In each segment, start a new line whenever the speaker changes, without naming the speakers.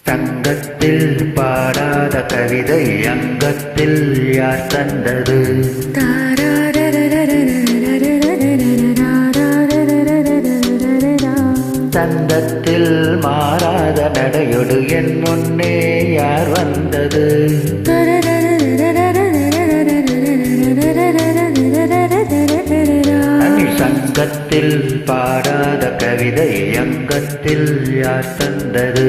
சங்கத்தில் பாடாத கவிதை அங்கத்தில் யார் தந்தது? சந்தத்தில் மாறாத நடையொடு என் முன்னே யார் வந்தது? சங்கத்தில் பாடாத கவிதை அங்கத்தில் யார் தந்தது?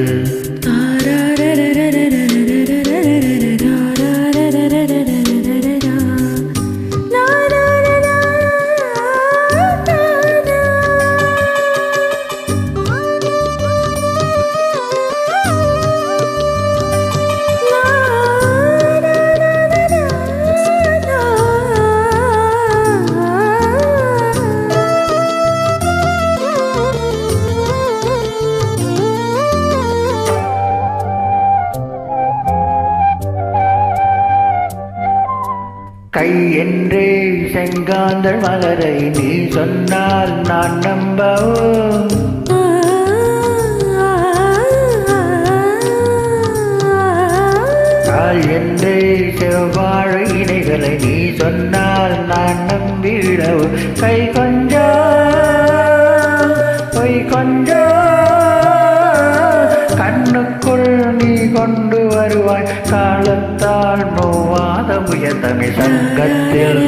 கை என்றே செங்காந்தள் மலரை நீ சொன்னால் நான் நம்பவோ? கால் என்றே செவ்வாழை இணைகளை நீ சொன்னால் நான் நம்பிடவோ? கை கொஞ்சோ பொய் கொஞ்சோ கண்ணுக்குள் நீ கொண்டு வருவாய் காலத்தால் மூவாத முயத்தமை சங்கத்தில்.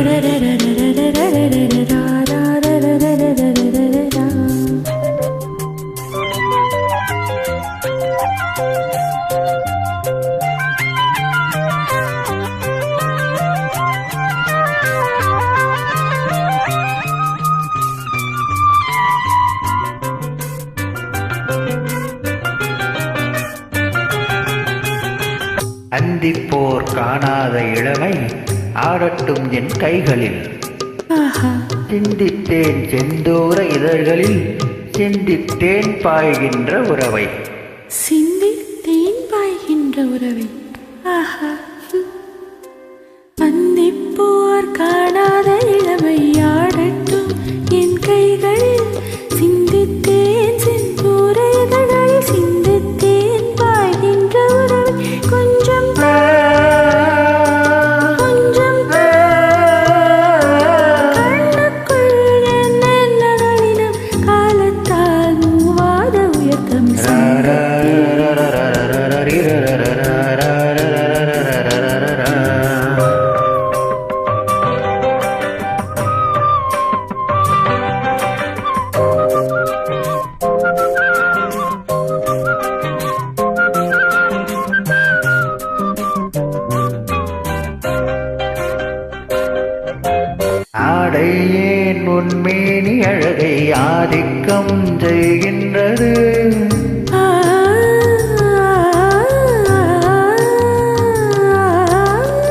அந்திப்போர் காணாத இளமை ஆடட்டும் என் கைகளில். சிந்தித்தேன் செந்தூர இதழ்களில் சிந்தித்தேன் பாய்கின்ற உறவை.
சிந்தித்தேன் பாய்கின்ற உறவை. அந்திப்போர் காணாத இளமை ஆடட்டும் என் கைகளில் சிந்தித்தேன் செந்தூர இதழ்களில் சிந்தித்தேன் பாய்கின்ற உறவை. கொஞ்சம்
ஆடை ஏன் உன்மேனி அழகை ஆதிக்கம் செய்கின்றது?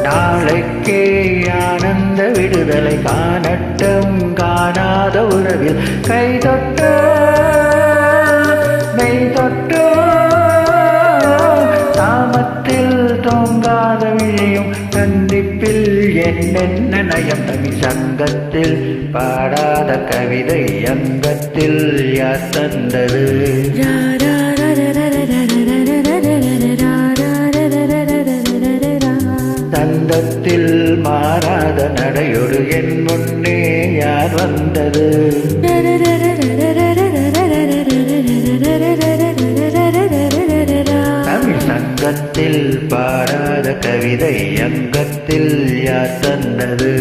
நாளைக்கே ஆனந்த விடுதலை காணட்டும் காணாத உறவில் கை தொட்டோ மெய் தொட்டோ தாமத்தில் தோங்காத விழியும் சந்திப்பில் என்னென்ன நயம் தனி சங்கத்தில் பாடாத கவிதை அங்கத்தில் யார் தந்தது? சந்தத்தில் மாறாத நடையொடு என் முன்னே யார் வந்தது? சங்கத்தில் பாடாத கவிதை அங்கத்தில் யார் தந்தது?